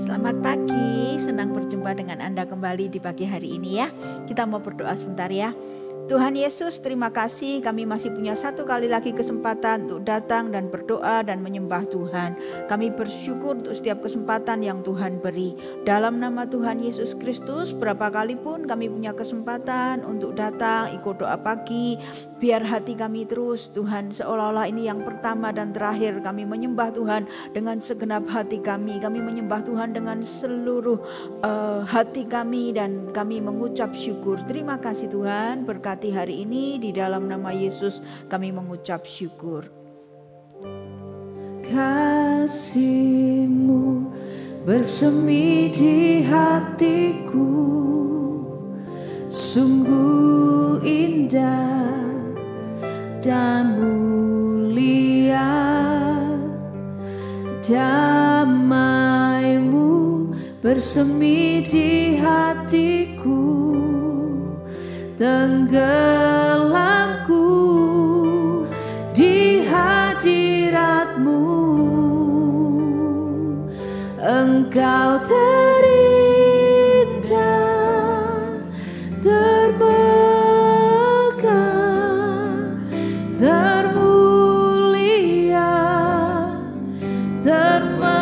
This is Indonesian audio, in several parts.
Selamat pagi, senang berjumpa dengan Anda kembali di pagi hari ini ya. Kita mau berdoa sebentar ya. Tuhan Yesus, terima kasih kami masih punya satu kali lagi kesempatan untuk datang dan berdoa dan menyembah Tuhan. Kami bersyukur untuk setiap kesempatan yang Tuhan beri. Dalam nama Tuhan Yesus Kristus, berapa kali pun kami punya kesempatan untuk datang ikut doa pagi. Biar hati kami terus Tuhan seolah-olah ini yang pertama dan terakhir kami menyembah Tuhan dengan segenap hati kami. Kami menyembah Tuhan dengan seluruh hati kami dan kami mengucap syukur. Terima kasih Tuhan, berkati hari ini di dalam nama Yesus kami mengucap syukur. Kasih-Mu bersemi di hatiku, sungguh indah dan mulia. Damai-Mu bersemi di hatiku, tenggelamku di hadirat-Mu. Engkau terindah, termegah, termulia, termanis,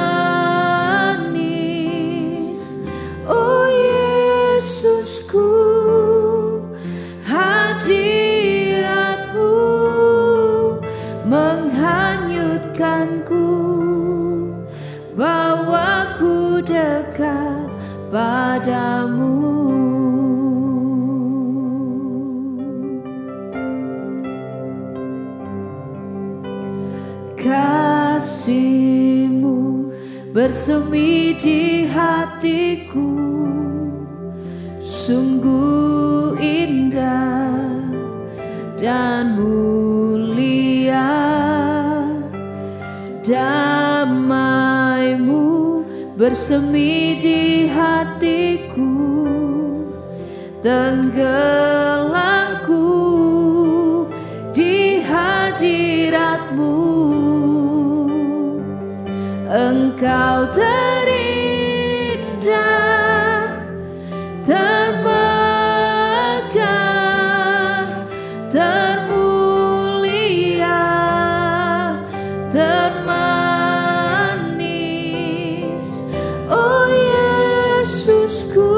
oh Yesusku. Hadirat-Mu menghanyutkanku, bawaku dekat padamu. Kasih-Mu bersemi di hatiku, sungguh indah dan mulia. Damai-Mu bersemi di hatiku, tenggelamku di hadirat-Mu. Engkau terindah, termegah, termulia, termanis, oh Yesusku.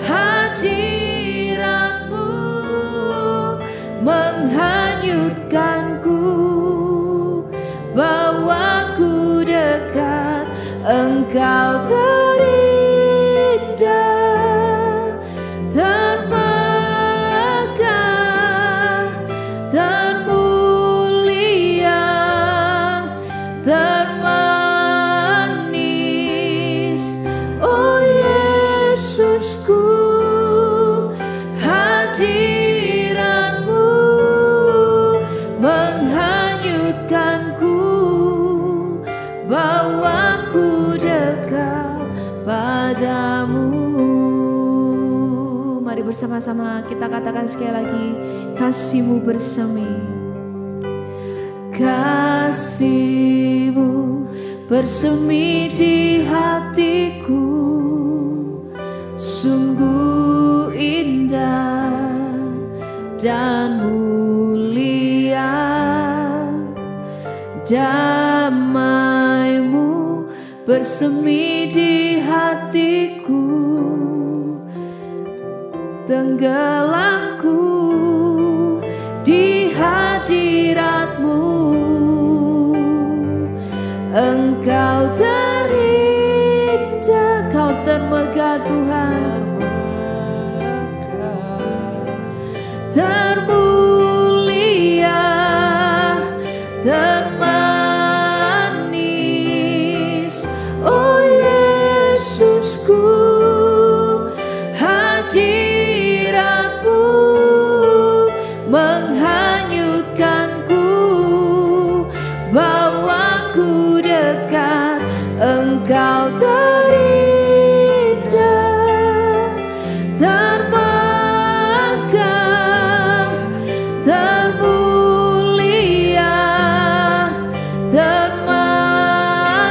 Hadirat-Mu menghanyutkanku, bawaku dekat. Engkau terindah, termegah, termulia, termanis, oh Yesusku. Hadirat-Mu menghanyutkanku, bawaku dekat padamu. Mari bersama-sama kita katakan sekali lagi, kasih-Mu bersemi. Kasih-Mu bersemi di hatiku, sungguh indah dan mulia. Damai-Mu bersemi di hatiku, tenggelamku di hadirat-Mu. Engkau terindah, Kau termegah Tuhan, termulia, termanis, oh Yesusku. Hadirat-Mu menghanyutkanku, bawaku dekat. Engkau terindah, termegah, termulia,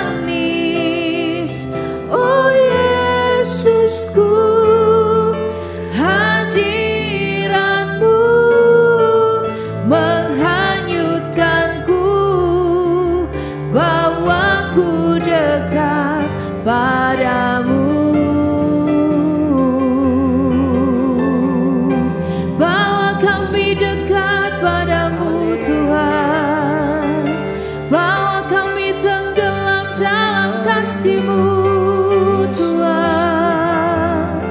termanis, kasih-Mu Tuhan,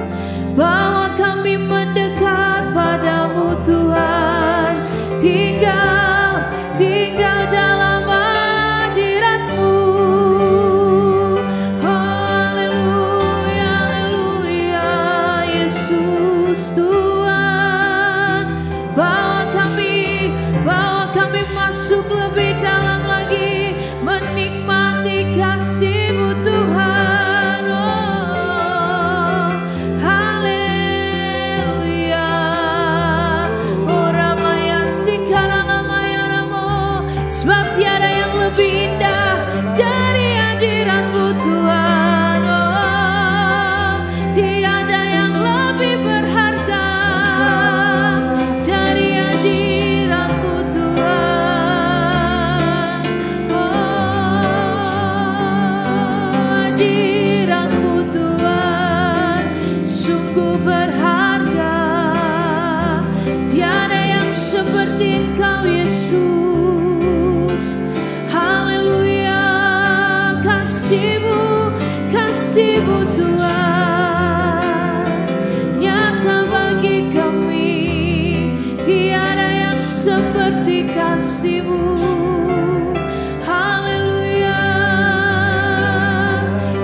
bawa kami mendekat padamu Tuhan, tinggal dalam hadirat-Mu. Haleluya, haleluya, Yesus Tuhan, bawa kami masuk lebih dalam lagi, menikmati kasih-Mu Tuhan. Oh, haleluya. Oh, Ramaya Sikara Lamaya Ramo, sebab tiada yang lebih indah dari hadirat-Mu Tuhan. Oh, tiada yang lebih berharga dari hadirat-Mu Tuhan. Oh, hadirat-Mu Tuhan sungguh berharga, tiada yang seperti Engkau Yesus. Haleluya, kasih-Mu Tuhan nyata bagi kami, tiada yang seperti kasih-Mu. Haleluya,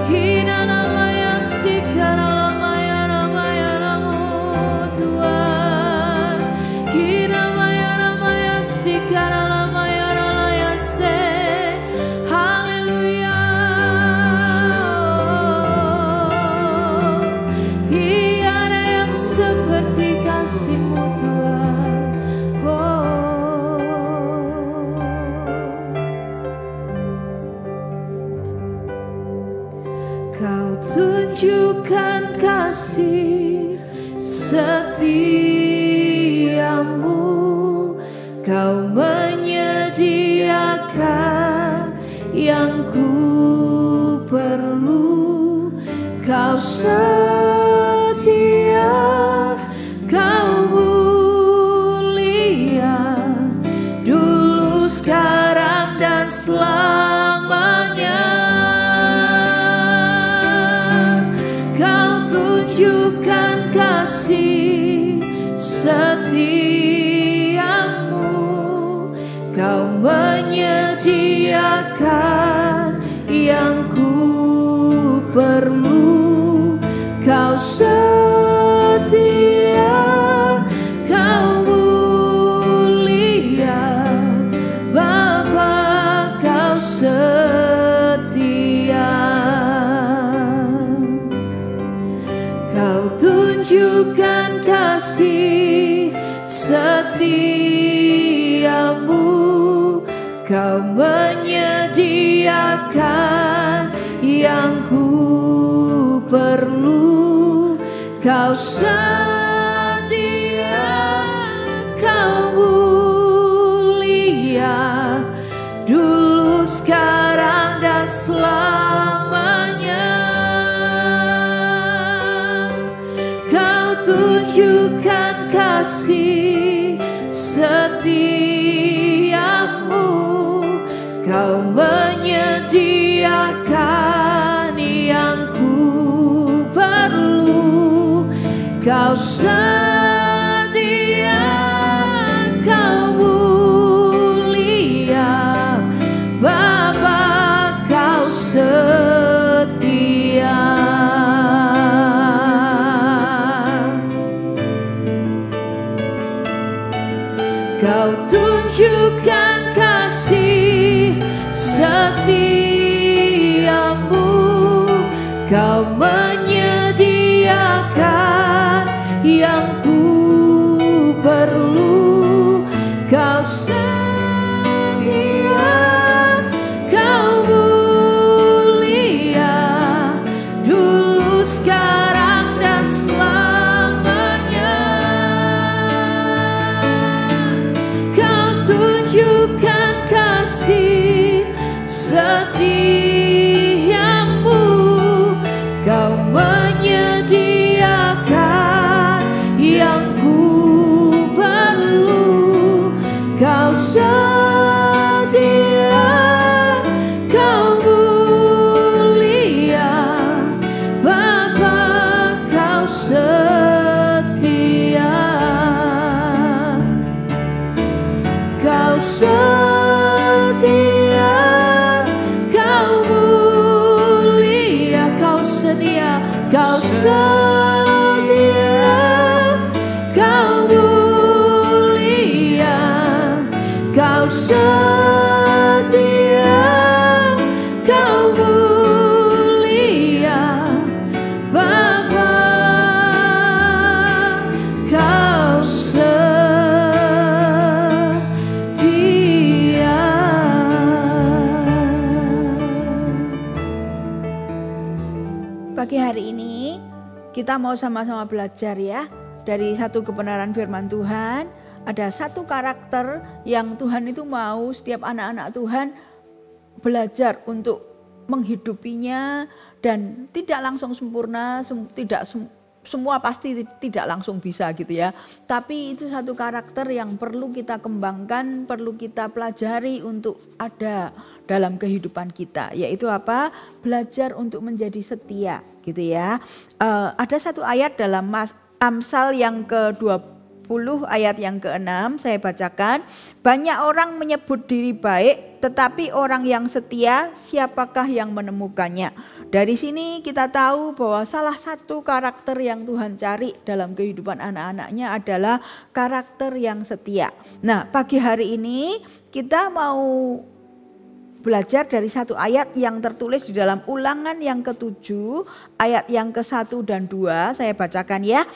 Kina namanya Sikara Lamaya Ramaya Ramo Tuhan, Kina Maya Ramaya Sikara Lamaya Ralaya Se. Haleluya, tiada yang seperti kasih-Mu Tuhan. Oh, Kau tunjukkan kasih setiamu, Kau menyediakan yang ku perlu. Kau setia, Kau mulia, dulu, sekarang, dan selamanya. Kau tunjukkan kasih setiamu, Kau menyediakan yang ku perlu. Kau setia, Kau mulia, Bapa, Kau setia. Kau tunjukkan kasih setiamu, Kau menyediakan yang ku perlu. Kau setia, Kau mulia, dulu, sekarang, dan selamanya. Kau tunjukkan kasih setiamu, Kau menyediakan yang ku perlu. Kau setia, Kau mulia, Bapa, Kau setia. Kau tunjukkan kasih setiamu, Kau menyediakan yang ku perlu. Kau setia, Kau mulia, dulu, sekarang, dan selamanya. Kau tunjukkan kasih setiamu, Kau menyediakan Kau setia, Kau mulia, Kau setia, Kau mulia, Bapa, Kau setia. Pagi hari ini kita mau sama-sama belajar ya dari satu kebenaran firman Tuhan. Ada satu karakter yang Tuhan itu mau setiap anak-anak Tuhan belajar untuk menghidupinya, dan tidak langsung sempurna, semua pasti tidak langsung bisa gitu ya. Tapi itu satu karakter yang perlu kita kembangkan, perlu kita pelajari untuk ada dalam kehidupan kita. Yaitu apa? Belajar untuk menjadi setia gitu ya. Ada satu ayat dalam Amsal yang ke-20 ayat yang ke-6, saya bacakan. Banyak orang menyebut diri baik, tetapi orang yang setia siapakah yang menemukannya? Dari sini kita tahu bahwa salah satu karakter yang Tuhan cari dalam kehidupan anak-anaknya adalah karakter yang setia. Nah, pagi hari ini kita mau belajar dari satu ayat yang tertulis di dalam Ulangan yang ke-7 ayat yang ke-1 dan 2. Saya bacakan ya.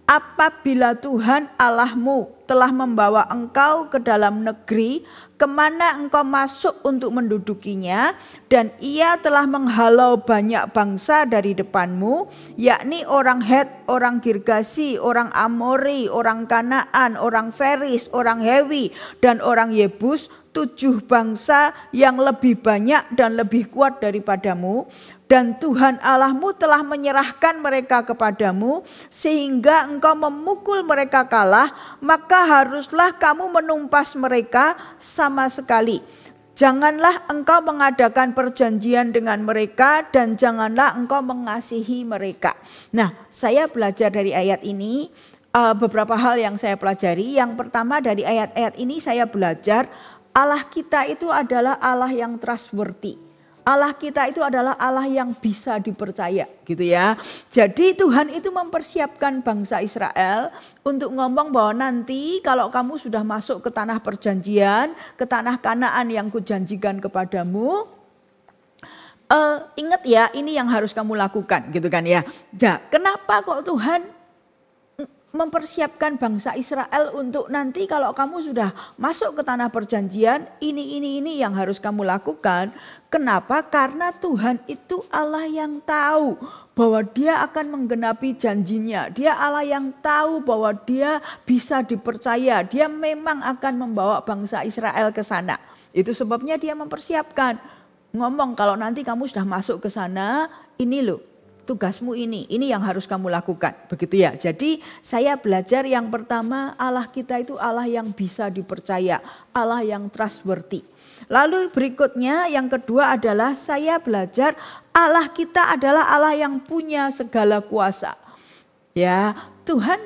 Apabila Tuhan Allahmu telah membawa engkau ke dalam negeri kemana engkau masuk untuk mendudukinya, dan ia telah menghalau banyak bangsa dari depanmu, yakni orang Het, orang Girgasi, orang Amori, orang Kanaan, orang Feris, orang Hewi, dan orang Yebus, 7 bangsa yang lebih banyak dan lebih kuat daripadamu. Dan Tuhan Allahmu telah menyerahkan mereka kepadamu sehingga engkau memukul mereka kalah, maka haruslah kamu menumpas mereka sama sekali. Janganlah engkau mengadakan perjanjian dengan mereka dan janganlah engkau mengasihi mereka. Nah, saya belajar dari ayat ini beberapa hal yang saya pelajari. Yang pertama, dari ayat-ayat ini saya belajar Allah kita itu adalah Allah yang trustworthy. Allah kita itu adalah Allah yang bisa dipercaya gitu ya. Jadi Tuhan itu mempersiapkan bangsa Israel untuk ngomong bahwa nanti kalau kamu sudah masuk ke tanah perjanjian, ke tanah Kanaan yang kujanjikan kepadamu, ingat ya, ini yang harus kamu lakukan gitu kan ya. Nah, kenapa kok Tuhan mempersiapkan bangsa Israel untuk nanti kalau kamu sudah masuk ke tanah perjanjian, ini yang harus kamu lakukan. Kenapa? Karena Tuhan itu Allah yang tahu bahwa dia akan menggenapi janjinya. Dia Allah yang tahu bahwa dia bisa dipercaya. Dia memang akan membawa bangsa Israel ke sana. Itu sebabnya dia mempersiapkan. Ngomong kalau nanti kamu sudah masuk ke sana, ini loh tugasmu, ini yang harus kamu lakukan, begitu ya. Jadi saya belajar yang pertama, Allah kita itu Allah yang bisa dipercaya, Allah yang trustworthy. Lalu berikutnya yang kedua adalah saya belajar Allah kita adalah Allah yang punya segala kuasa. Ya, Tuhan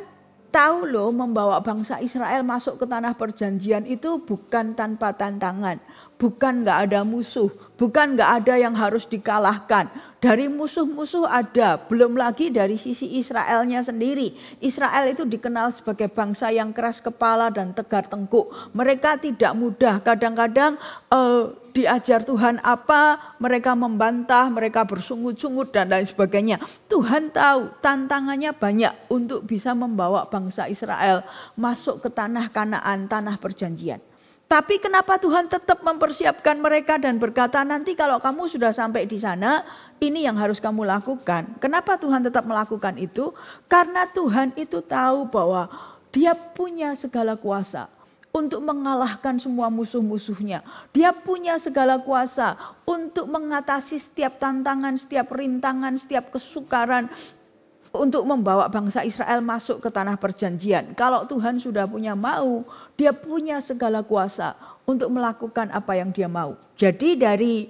tahu loh membawa bangsa Israel masuk ke tanah perjanjian itu bukan tanpa tantangan. Bukan gak ada musuh, bukan gak ada yang harus dikalahkan. Dari musuh-musuh ada, belum lagi dari sisi Israelnya sendiri. Israel itu dikenal sebagai bangsa yang keras kepala dan tegar tengkuk. Mereka tidak mudah, kadang-kadang diajar Tuhan apa, mereka membantah, mereka bersungut-sungut dan lain sebagainya. Tuhan tahu tantangannya banyak untuk bisa membawa bangsa Israel masuk ke tanah Kanaan, tanah perjanjian. Tapi kenapa Tuhan tetap mempersiapkan mereka dan berkata nanti kalau kamu sudah sampai di sana, ini yang harus kamu lakukan. Kenapa Tuhan tetap melakukan itu? Karena Tuhan itu tahu bahwa Dia punya segala kuasa untuk mengalahkan semua musuh-musuhnya. Dia punya segala kuasa untuk mengatasi setiap tantangan, setiap rintangan, setiap kesukaran, untuk membawa bangsa Israel masuk ke tanah perjanjian. Kalau Tuhan sudah punya mau, Dia punya segala kuasa untuk melakukan apa yang Dia mau. Jadi dari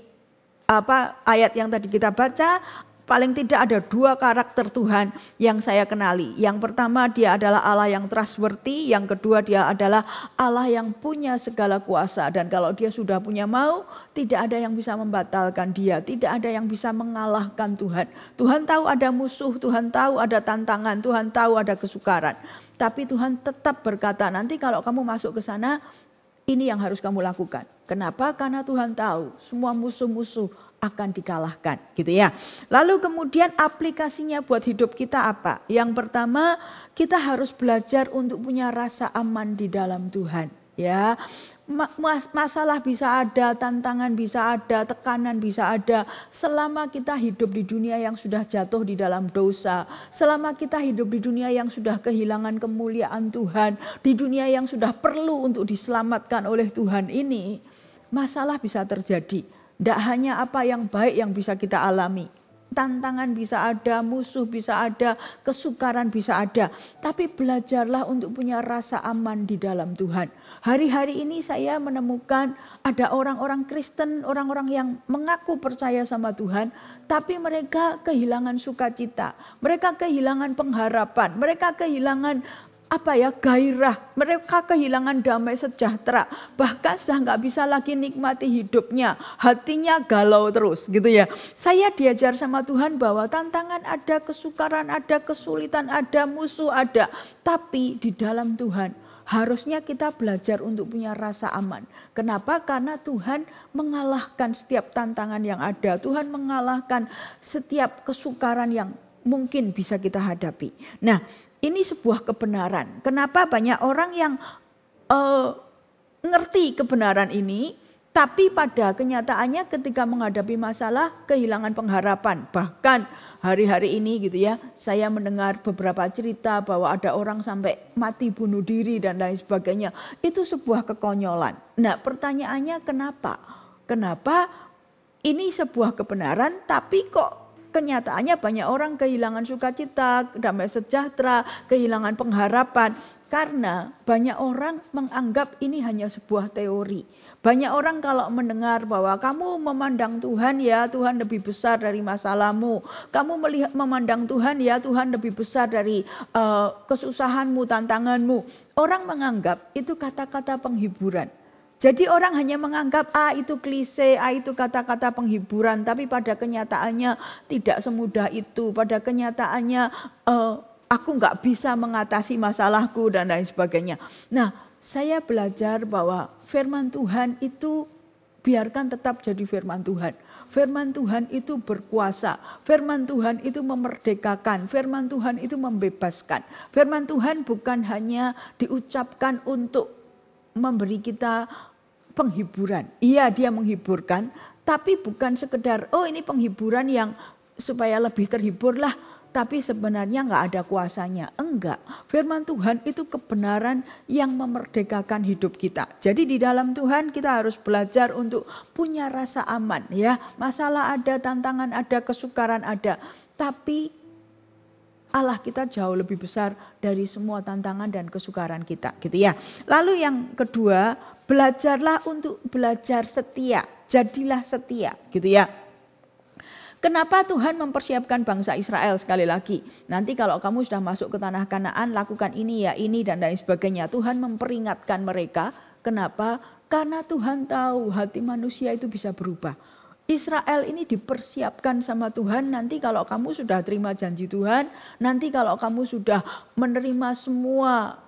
ayat yang tadi kita baca, paling tidak ada 2 karakter Tuhan yang saya kenali. Yang pertama, dia adalah Allah yang trustworthy. Yang kedua, dia adalah Allah yang punya segala kuasa. Dan kalau dia sudah punya mau, tidak ada yang bisa membatalkan dia. Tidak ada yang bisa mengalahkan Tuhan. Tuhan tahu ada musuh, Tuhan tahu ada tantangan, Tuhan tahu ada kesukaran. Tapi Tuhan tetap berkata, nanti kalau kamu masuk ke sana, ini yang harus kamu lakukan. Kenapa? Karena Tuhan tahu semua musuh-musuh akan dikalahkan, gitu ya. Lalu kemudian aplikasinya buat hidup kita apa? Yang pertama, kita harus belajar untuk punya rasa aman di dalam Tuhan, ya. Masalah bisa ada, tantangan bisa ada, tekanan bisa ada. Selama kita hidup di dunia yang sudah jatuh di dalam dosa, selama kita hidup di dunia yang sudah kehilangan kemuliaan Tuhan, di dunia yang sudah perlu untuk diselamatkan oleh Tuhan ini, masalah bisa terjadi. Tidak hanya apa yang baik yang bisa kita alami. Tantangan bisa ada, musuh bisa ada, kesukaran bisa ada. Tapi belajarlah untuk punya rasa aman di dalam Tuhan. Hari-hari ini saya menemukan ada orang-orang Kristen, orang-orang yang mengaku percaya sama Tuhan. Tapi mereka kehilangan sukacita, mereka kehilangan pengharapan, mereka kehilangan gairah, mereka kehilangan damai sejahtera, bahkan sudah nggak bisa lagi nikmati hidupnya, hatinya galau terus, gitu ya. Saya diajar sama Tuhan bahwa tantangan ada, kesukaran ada, kesulitan ada, musuh ada, tapi di dalam Tuhan harusnya kita belajar untuk punya rasa aman. Kenapa? Karena Tuhan mengalahkan setiap tantangan yang ada, Tuhan mengalahkan setiap kesukaran yang mungkin bisa kita hadapi. Nah, ini sebuah kebenaran. Kenapa banyak orang yang ngerti kebenaran ini, tapi pada kenyataannya ketika menghadapi masalah kehilangan pengharapan. Bahkan hari-hari ini gitu ya, saya mendengar beberapa cerita bahwa ada orang sampai mati bunuh diri dan lain sebagainya. Itu sebuah kekonyolan. Nah, pertanyaannya kenapa? Kenapa ini sebuah kebenaran tapi kok kenyataannya banyak orang kehilangan sukacita, damai sejahtera, kehilangan pengharapan. Karena banyak orang menganggap ini hanya sebuah teori. Banyak orang kalau mendengar bahwa kamu memandang Tuhan, ya Tuhan lebih besar dari masalahmu. Kamu memandang Tuhan, ya Tuhan lebih besar dari kesusahanmu, tantanganmu. Orang menganggap itu kata-kata penghiburan. Jadi orang hanya menganggap itu klise, itu kata-kata penghiburan. Tapi pada kenyataannya tidak semudah itu. Pada kenyataannya aku nggak bisa mengatasi masalahku dan lain sebagainya. Nah, saya belajar bahwa firman Tuhan itu biarkan tetap jadi firman Tuhan. Firman Tuhan itu berkuasa. Firman Tuhan itu memerdekakan. Firman Tuhan itu membebaskan. Firman Tuhan bukan hanya diucapkan untuk memberi kita penghiburan. Iya, dia menghiburkan, tapi bukan sekedar ini penghiburan yang supaya lebih terhibur lah, tapi sebenarnya nggak ada kuasanya. Enggak, firman Tuhan itu kebenaran yang memerdekakan hidup kita. Jadi di dalam Tuhan kita harus belajar untuk punya rasa aman, ya. Masalah ada, tantangan ada, kesukaran ada, tapi Allah kita jauh lebih besar dari semua tantangan dan kesukaran kita, gitu ya. Lalu yang kedua, belajarlah untuk belajar setia. Jadilah setia, gitu ya. Kenapa Tuhan mempersiapkan bangsa Israel sekali lagi? Nanti kalau kamu sudah masuk ke tanah Kanaan, lakukan ini ya, ini dan lain sebagainya. Tuhan memperingatkan mereka. Kenapa? Karena Tuhan tahu hati manusia itu bisa berubah. Israel ini dipersiapkan sama Tuhan, nanti kalau kamu sudah terima janji Tuhan, nanti kalau kamu sudah menerima semua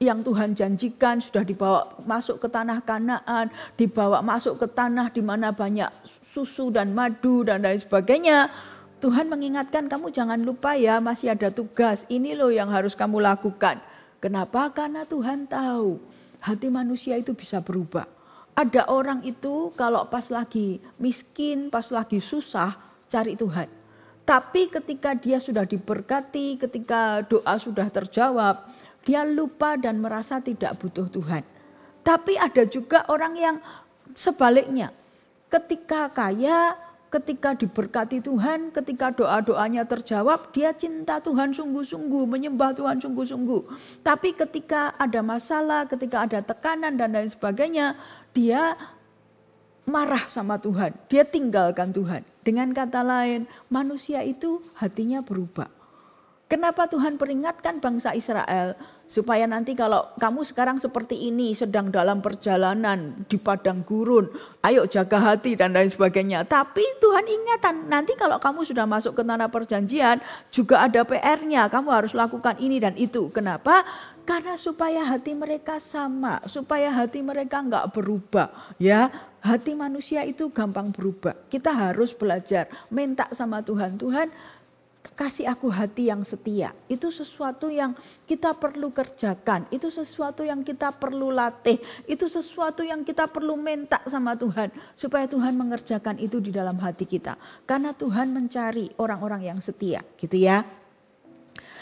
yang Tuhan janjikan, sudah dibawa masuk ke tanah Kanaan, dibawa masuk ke tanah di mana banyak susu dan madu dan lain sebagainya. Tuhan mengingatkan kamu jangan lupa ya, masih ada tugas, ini loh yang harus kamu lakukan. Kenapa? Karena Tuhan tahu hati manusia itu bisa berubah. Ada orang itu kalau pas lagi miskin, pas lagi susah, cari Tuhan. Tapi ketika dia sudah diberkati, ketika doa sudah terjawab, dia lupa dan merasa tidak butuh Tuhan. Tapi ada juga orang yang sebaliknya. Ketika kaya, ketika diberkati Tuhan, ketika doa-doanya terjawab, dia cinta Tuhan sungguh-sungguh, menyembah Tuhan sungguh-sungguh. Tapi ketika ada masalah, ketika ada tekanan dan lain sebagainya, dia marah sama Tuhan, dia tinggalkan Tuhan. Dengan kata lain, manusia itu hatinya berubah. Kenapa Tuhan peringatkan bangsa Israel? Supaya nanti kalau kamu sekarang seperti ini, sedang dalam perjalanan di padang gurun, ayo jaga hati dan lain sebagainya. Tapi Tuhan ingatkan, nanti kalau kamu sudah masuk ke tanah perjanjian, juga ada PR-nya, kamu harus lakukan ini dan itu. Kenapa? Karena supaya hati mereka sama, supaya hati mereka enggak berubah. Ya, hati manusia itu gampang berubah. Kita harus belajar, minta sama Tuhan, Tuhan kasih aku hati yang setia. Itu sesuatu yang kita perlu kerjakan. Itu sesuatu yang kita perlu latih. Itu sesuatu yang kita perlu minta sama Tuhan. Supaya Tuhan mengerjakan itu di dalam hati kita. Karena Tuhan mencari orang-orang yang setia. Gitu ya.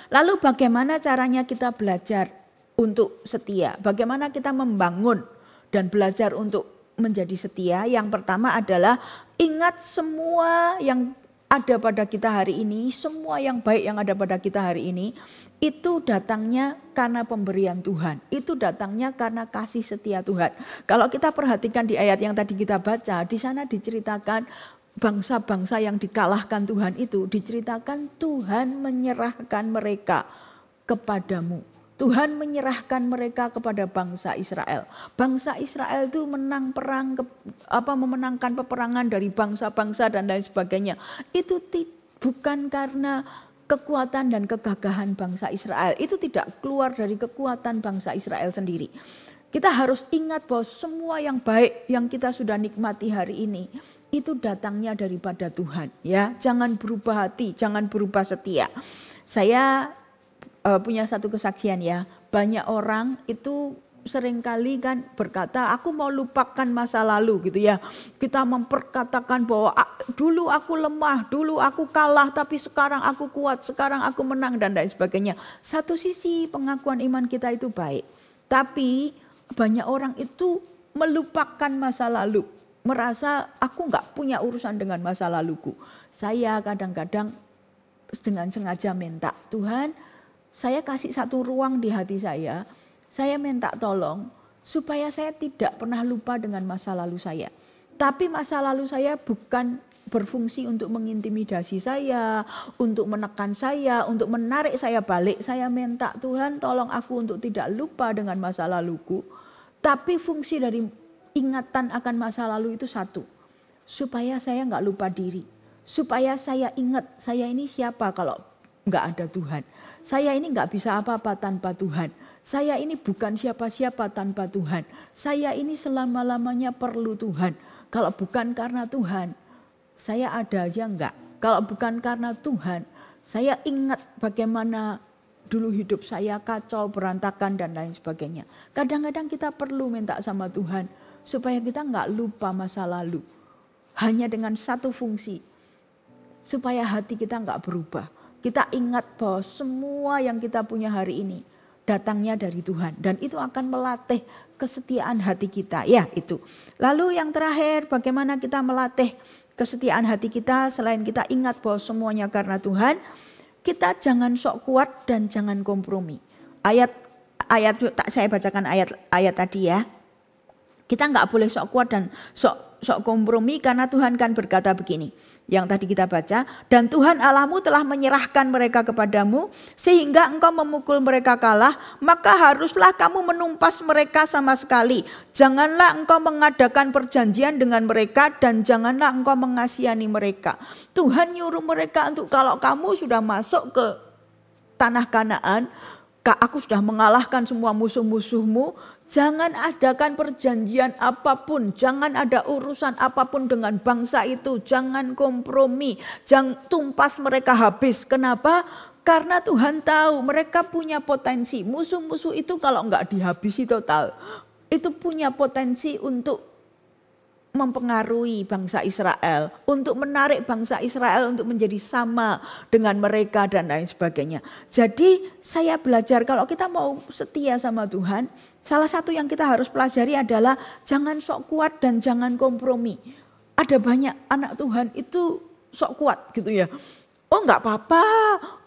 Lalu bagaimana caranya kita belajar untuk setia? Bagaimana kita membangun dan belajar untuk menjadi setia? Yang pertama adalah ingat semua yang ada pada kita hari ini, semua yang baik yang ada pada kita hari ini, itu datangnya karena pemberian Tuhan. Itu datangnya karena kasih setia Tuhan. Kalau kita perhatikan di ayat yang tadi kita baca, di sana diceritakan bangsa-bangsa yang dikalahkan Tuhan itu, diceritakan Tuhan menyerahkan mereka kepadamu. Tuhan menyerahkan mereka kepada bangsa Israel. Bangsa Israel itu menang perang, memenangkan peperangan dari bangsa-bangsa dan lain sebagainya. Itu bukan karena kekuatan dan kegagahan bangsa Israel. Itu tidak keluar dari kekuatan bangsa Israel sendiri. Kita harus ingat bahwa semua yang baik yang kita sudah nikmati hari ini, itu datangnya daripada Tuhan. Ya, jangan berubah hati, jangan berubah setia. Saya punya satu kesaksian ya, banyak orang itu seringkali kan berkata aku mau lupakan masa lalu gitu ya. Kita memperkatakan bahwa dulu aku lemah, dulu aku kalah tapi sekarang aku kuat, sekarang aku menang dan lain sebagainya. Satu sisi pengakuan iman kita itu baik, tapi banyak orang itu melupakan masa lalu, merasa aku gak punya urusan dengan masa laluku. Saya kadang-kadang dengan sengaja minta, Tuhan, saya kasih satu ruang di hati saya minta tolong supaya saya tidak pernah lupa dengan masa lalu saya. Tapi masa lalu saya bukan berfungsi untuk mengintimidasi saya, untuk menekan saya, untuk menarik saya balik. Saya minta Tuhan tolong aku untuk tidak lupa dengan masa laluku. Tapi fungsi dari ingatan akan masa lalu itu satu, supaya saya gak lupa diri. Supaya saya ingat saya ini siapa kalau gak ada Tuhan. Saya ini gak bisa apa-apa tanpa Tuhan. Saya ini bukan siapa-siapa tanpa Tuhan. Saya ini selama-lamanya perlu Tuhan. Kalau bukan karena Tuhan, saya ada aja enggak. Kalau bukan karena Tuhan, saya ingat bagaimana dulu hidup saya kacau, berantakan dan lain sebagainya. Kadang-kadang kita perlu minta sama Tuhan supaya kita enggak lupa masa lalu. Hanya dengan satu fungsi, supaya hati kita enggak berubah. Kita ingat bahwa semua yang kita punya hari ini datangnya dari Tuhan. Dan itu akan melatih kesetiaan hati kita. Ya itu. Lalu yang terakhir, bagaimana kita melatih kesetiaan hati kita selain kita ingat bahwa semuanya karena Tuhan. Kita jangan sok kuat dan jangan kompromi. Ayat saya bacakan ayat tadi ya. Kita nggak boleh sok kuat dan sok kompromi karena Tuhan kan berkata begini. Yang tadi kita baca, dan Tuhan Allahmu telah menyerahkan mereka kepadamu sehingga engkau memukul mereka kalah, maka haruslah kamu menumpas mereka sama sekali. Janganlah engkau mengadakan perjanjian dengan mereka dan janganlah engkau mengasihani mereka. Tuhan nyuruh mereka untuk kalau kamu sudah masuk ke tanah Kanaan, aku sudah mengalahkan semua musuh-musuhmu, jangan adakan perjanjian apapun, jangan ada urusan apapun dengan bangsa itu, jangan kompromi, jangan tumpas mereka habis. Kenapa? Karena Tuhan tahu mereka punya potensi. Musuh-musuh itu kalau enggak dihabisi total, itu punya potensi untuk mempengaruhi bangsa Israel, untuk menarik bangsa Israel untuk menjadi sama dengan mereka dan lain sebagainya. Jadi saya belajar kalau kita mau setia sama Tuhan, salah satu yang kita harus pelajari adalah jangan sok kuat dan jangan kompromi. Ada banyak anak Tuhan itu sok kuat gitu ya. Oh enggak apa-apa,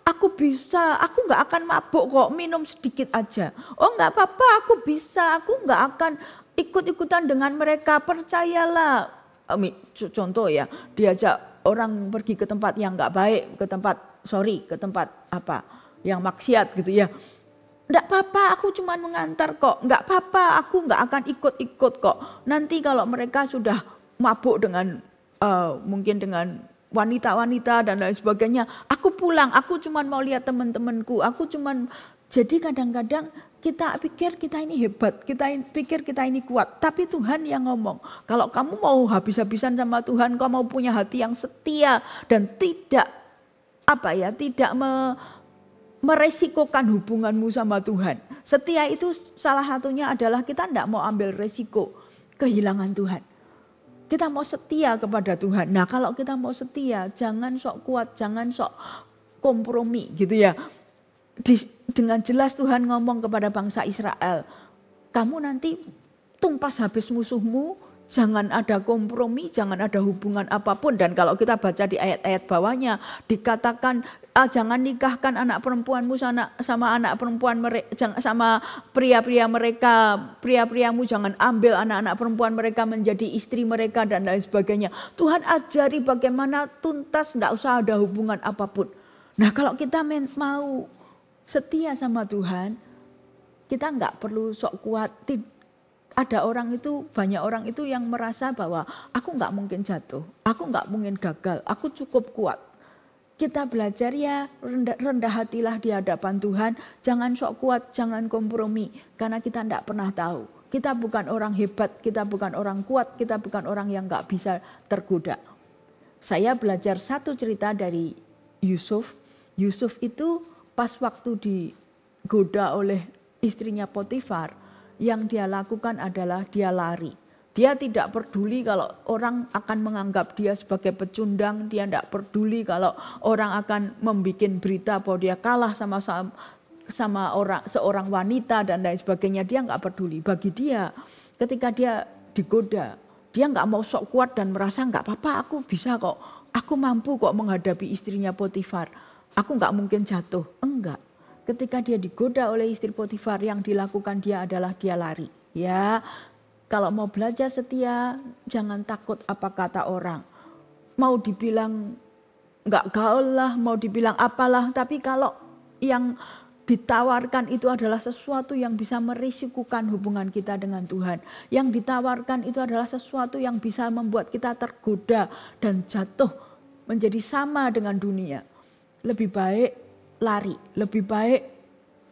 aku bisa, aku enggak akan mabuk kok, minum sedikit aja. Oh enggak apa-apa, aku bisa, aku enggak akan ikut-ikutan dengan mereka, percayalah. Contoh ya, diajak orang pergi ke tempat yang nggak baik, ke tempat apa yang maksiat gitu ya. Nggak apa-apa, aku cuma mengantar kok. Nggak apa-apa, aku nggak akan ikut-ikut kok. Nanti kalau mereka sudah mabuk dengan mungkin dengan wanita-wanita dan lain sebagainya, aku pulang, aku cuma mau lihat teman-temanku. Jadi kadang-kadang kita pikir kita ini hebat, kita pikir kita ini kuat. Tapi Tuhan yang ngomong, kalau kamu mau habis-habisan sama Tuhan, kamu mau punya hati yang setia dan tidak meresikokan hubunganmu sama Tuhan. Setia itu salah satunya adalah kita tidak mau ambil resiko kehilangan Tuhan. Kita mau setia kepada Tuhan. Nah kalau kita mau setia, jangan sok kuat, jangan sok kompromi gitu ya. Dengan jelas Tuhan ngomong kepada bangsa Israel, kamu nanti tumpas habis musuhmu, jangan ada kompromi, jangan ada hubungan apapun. Dan kalau kita baca di ayat-ayat bawahnya, dikatakan jangan nikahkan anak perempuanmu sama anak perempuan mereka, sama pria-pria mereka, pria-priamu jangan ambil anak-anak perempuan mereka menjadi istri mereka dan lain sebagainya. Tuhan ajari bagaimana tuntas, tidak usah ada hubungan apapun. Nah kalau kita mau setia sama Tuhan, kita nggak perlu sok kuat. Ada banyak orang itu yang merasa bahwa aku nggak mungkin jatuh, aku nggak mungkin gagal, aku cukup kuat. Kita belajar ya rendah hatilah di hadapan Tuhan, jangan sok kuat, jangan kompromi, karena kita tidak pernah tahu. Kita bukan orang hebat, kita bukan orang kuat, kita bukan orang yang nggak bisa tergoda. Saya belajar satu cerita dari Yusuf. Yusuf itu pas waktu digoda oleh istrinya Potifar, yang dia lakukan adalah dia lari. Dia tidak peduli kalau orang akan menganggap dia sebagai pecundang. Dia tidak peduli kalau orang akan membuat berita bahwa dia kalah sama seorang wanita dan lain sebagainya. Dia nggak peduli. Bagi dia ketika dia digoda, dia nggak mau sok kuat dan merasa nggak apa-apa, aku bisa kok. Aku mampu kok menghadapi istrinya Potifar. Aku nggak mungkin jatuh. Enggak. Ketika dia digoda oleh istri Potifar, yang dilakukan dia adalah dia lari. Ya, kalau mau belajar setia, jangan takut apa kata orang. Mau dibilang nggak gaul lah, mau dibilang apalah, tapi kalau yang ditawarkan itu adalah sesuatu yang bisa merisikokan hubungan kita dengan Tuhan. Yang ditawarkan itu adalah sesuatu yang bisa membuat kita tergoda dan jatuh menjadi sama dengan dunia. Lebih baik lari, lebih baik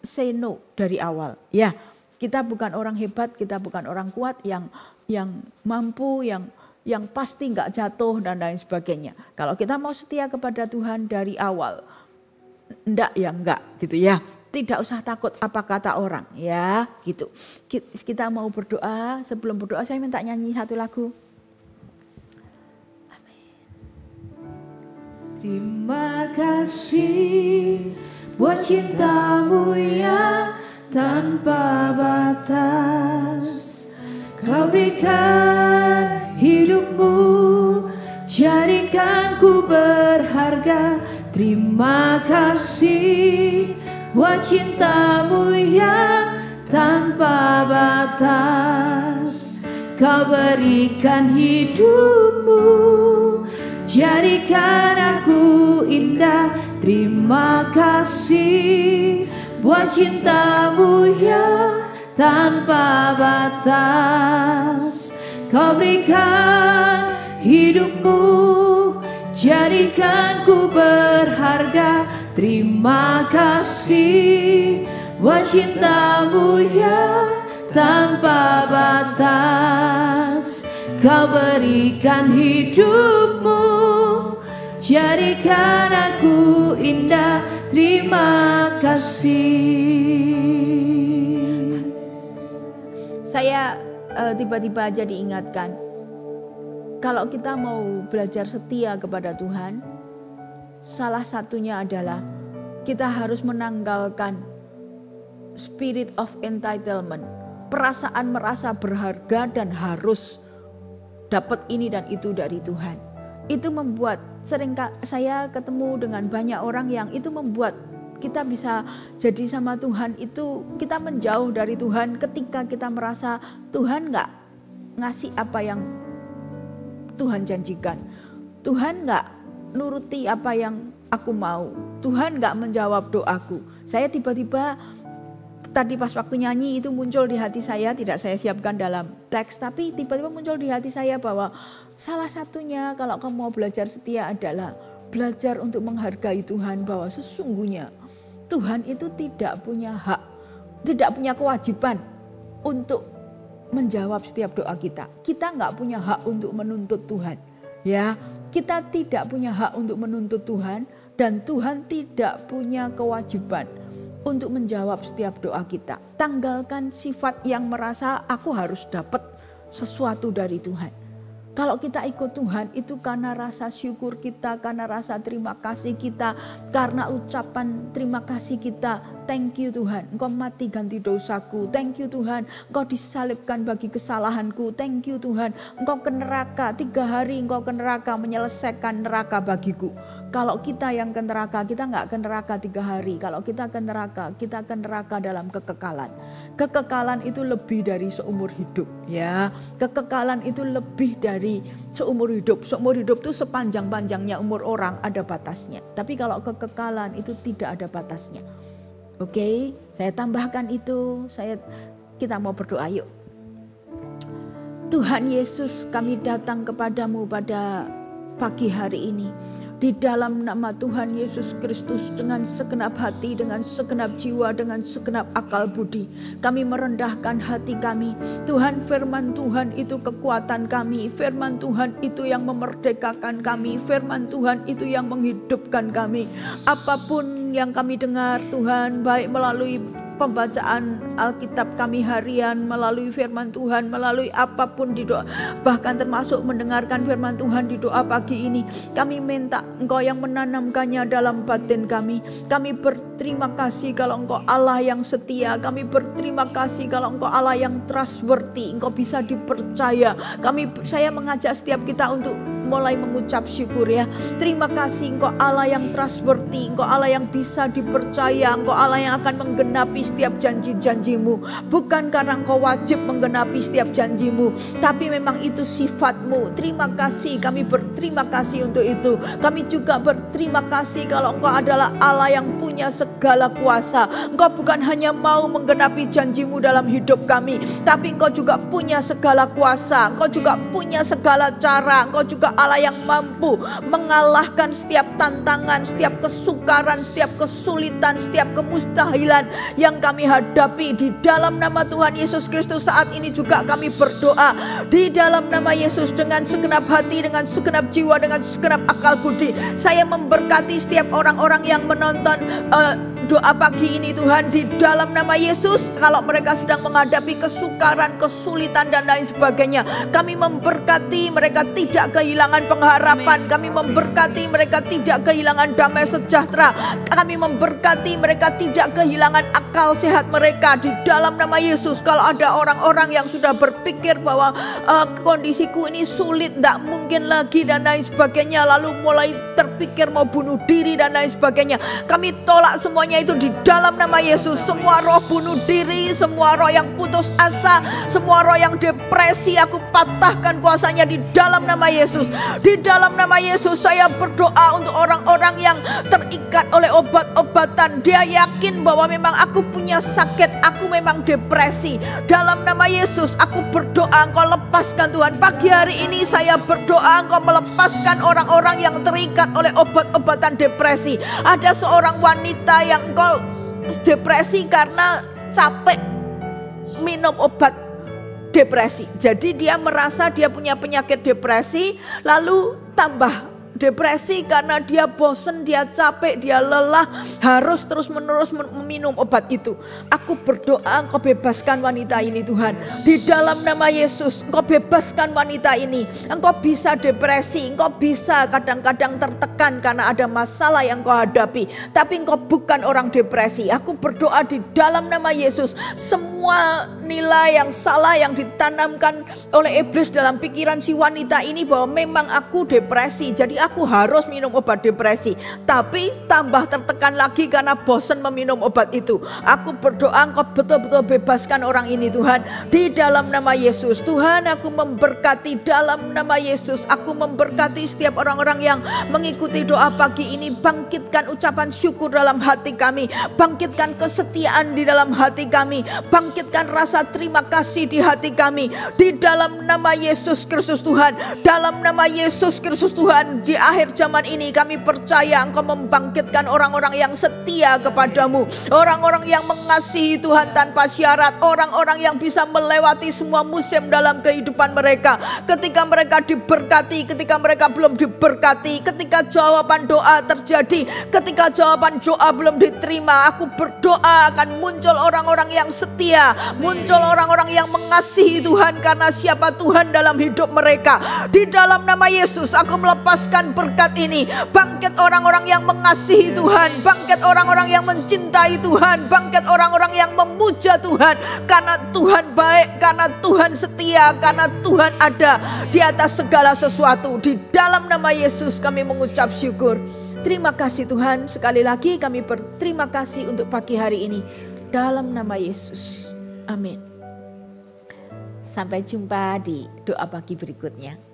say no dari awal. Ya, kita bukan orang hebat, kita bukan orang kuat yang mampu, yang pasti nggak jatuh dan lain sebagainya. Kalau kita mau setia kepada Tuhan dari awal, enggak ya enggak gitu ya. Tidak usah takut apa kata orang ya gitu. Kita mau berdoa, sebelum berdoa saya minta nyanyi satu lagu. Terima kasih buat cintamu yang tanpa batas. Kau berikan hidupmu, jadikan ku berharga. Terima kasih buat cintamu yang tanpa batas. Kau berikan hidupmu, jadikan aku indah. Terima kasih buat cintamu yang tanpa batas. Kau berikan hidupmu, jadikan ku berharga. Terima kasih buat cintamu yang tanpa batas. Kau berikan hidupmu, jadikan aku indah. Terima kasih. Saya tiba-tiba aja diingatkan, kalau kita mau belajar setia kepada Tuhan, salah satunya adalah kita harus menanggalkan spirit of entitlement, perasaan merasa berharga dan harus dapat ini dan itu dari Tuhan. Itu membuat saya ketemu dengan banyak orang yang itu membuat kita bisa jadi sama Tuhan itu, kita menjauh dari Tuhan ketika kita merasa Tuhan nggak ngasih apa yang Tuhan janjikan. Tuhan nggak nuruti apa yang aku mau. Tuhan gak menjawab doaku. Saya tiba-tiba tadi pas waktu nyanyi itu muncul di hati saya, tidak saya siapkan dalam teks, tapi tiba-tiba muncul di hati saya bahwa salah satunya kalau kamu mau belajar setia adalah belajar untuk menghargai Tuhan, bahwa sesungguhnya Tuhan itu tidak punya hak, tidak punya kewajiban untuk menjawab setiap doa kita. Kita nggak punya hak untuk menuntut Tuhan. Ya, kita tidak punya hak untuk menuntut Tuhan, dan Tuhan tidak punya kewajiban untuk menjawab setiap doa kita. Tanggalkan sifat yang merasa aku harus dapat sesuatu dari Tuhan. Kalau kita ikut Tuhan itu karena rasa syukur kita, karena rasa terima kasih kita, karena ucapan terima kasih kita. Thank you Tuhan, Engkau mati ganti dosaku. Thank you Tuhan, Engkau disalibkan bagi kesalahanku. Thank you Tuhan, Engkau ke neraka 3 hari, Engkau ke neraka menyelesaikan neraka bagiku. Kalau kita yang ke neraka, kita nggak ke neraka 3 hari. Kalau kita ke neraka dalam kekekalan. Kekekalan itu lebih dari seumur hidup, ya. Kekekalan itu lebih dari seumur hidup. Seumur hidup itu sepanjang-panjangnya umur orang ada batasnya. Tapi kalau kekekalan itu tidak ada batasnya. Oke, saya tambahkan itu. Kita mau berdoa yuk. Tuhan Yesus, kami datang kepadamu pada pagi hari ini. Di dalam nama Tuhan Yesus Kristus, dengan segenap hati, dengan segenap jiwa, dengan segenap akal budi, kami merendahkan hati kami. Tuhan, firman Tuhan itu kekuatan kami. Firman Tuhan itu yang memerdekakan kami. Firman Tuhan itu yang menghidupkan kami. Apapun yang kami dengar Tuhan, baik melalui pembacaan Alkitab kami harian, melalui firman Tuhan, melalui apapun di doa, bahkan termasuk mendengarkan firman Tuhan di doa pagi ini, kami minta Engkau yang menanamkannya dalam batin kami. Kami berterima kasih kalau Engkau Allah yang setia. Kami berterima kasih kalau Engkau Allah yang trustworthy. Engkau bisa dipercaya. Saya mengajak setiap kita untuk mulai mengucap syukur, ya. Terima kasih Engkau Allah yang trustworthy. Engkau Allah yang bisa dipercaya. Engkau Allah yang akan menggenapi setiap janji-janjimu. Bukan karena Engkau wajib menggenapi setiap janjimu, tapi memang itu sifatmu. Terima kasih, kami berterima kasih untuk itu. Kami juga berterima kasih kalau Engkau adalah Allah yang punya segala kuasa. Engkau bukan hanya mau menggenapi janjimu dalam hidup kami, tapi Engkau juga punya segala kuasa. Engkau juga punya segala cara. Engkau juga Allah yang mampu mengalahkan setiap tantangan, setiap kesukaran, setiap kesulitan, setiap kemustahilan yang kami hadapi. Di dalam nama Tuhan Yesus Kristus saat ini juga kami berdoa di dalam nama Yesus, dengan segenap hati, dengan segenap jiwa, dengan segenap akal budi. Saya memberkati setiap orang-orang yang menonton doa pagi ini Tuhan, di dalam nama Yesus. Kalau mereka sedang menghadapi kesukaran, kesulitan dan lain sebagainya, kami memberkati mereka tidak kehilangan pengharapan. Kami memberkati mereka tidak kehilangan damai sejahtera. Kami memberkati mereka tidak kehilangan akal sehat mereka di dalam nama Yesus. Kalau ada orang-orang yang sudah berpikir bahwa kondisiku ini sulit, tidak mungkin lagi dan lain sebagainya, lalu mulai terpikir mau bunuh diri dan lain sebagainya, kami tolak semuanya itu di dalam nama Yesus. Semua roh bunuh diri, semua roh yang putus asa, semua roh yang depresi, aku patahkan kuasanya di dalam nama Yesus. Di dalam nama Yesus saya berdoa untuk orang-orang yang terikat oleh obat-obatan. Dia yakin bahwa memang aku punya sakit, aku memang depresi. Dalam nama Yesus aku berdoa Engkau lepaskan Tuhan. Pagi hari ini saya berdoa Engkau melepaskan orang-orang yang terikat oleh obat-obatan depresi. Ada seorang wanita yang Engkau depresi karena capek minum obat depresi. Jadi dia merasa dia punya penyakit depresi, lalu tambah depresi karena dia bosan, dia capek, dia lelah, harus terus-menerus meminum obat itu. Aku berdoa Engkau bebaskan wanita ini Tuhan. Di dalam nama Yesus Engkau bebaskan wanita ini. Engkau bisa depresi, Engkau bisa kadang-kadang tertekan karena ada masalah yang Engkau hadapi, tapi Engkau bukan orang depresi. Aku berdoa di dalam nama Yesus, semua semua nilai yang salah yang ditanamkan oleh iblis dalam pikiran si wanita ini bahwa memang aku depresi, jadi aku harus minum obat depresi. Tapi tambah tertekan lagi karena bosan meminum obat itu. Aku berdoa Engkau betul-betul bebaskan orang ini Tuhan, di dalam nama Yesus. Tuhan, aku memberkati dalam nama Yesus. Aku memberkati setiap orang-orang yang mengikuti doa pagi ini. Bangkitkan ucapan syukur dalam hati kami, bangkitkan kesetiaan di dalam hati kami, bangkitkan rasa terima kasih di hati kami, di dalam nama Yesus Kristus Tuhan. Dalam nama Yesus Kristus Tuhan, di akhir zaman ini kami percaya Engkau membangkitkan orang-orang yang setia kepadamu, orang-orang yang mengasihi Tuhan tanpa syarat, orang-orang yang bisa melewati semua musim dalam kehidupan mereka. Ketika mereka diberkati, ketika mereka belum diberkati, ketika jawaban doa terjadi, ketika jawaban doa belum diterima, aku berdoa akan muncul orang-orang yang setia, muncul orang-orang yang mengasihi Tuhan karena siapa Tuhan dalam hidup mereka. Di dalam nama Yesus aku melepaskan berkat ini. Bangkit orang-orang yang mengasihi Tuhan, bangkit orang-orang yang mencintai Tuhan, bangkit orang-orang yang memuja Tuhan karena Tuhan baik, karena Tuhan setia, karena Tuhan ada di atas segala sesuatu. Di dalam nama Yesus kami mengucap syukur. Terima kasih Tuhan, sekali lagi kami berterima kasih untuk pagi hari ini. Dalam nama Yesus, amin. Sampai jumpa di doa pagi berikutnya.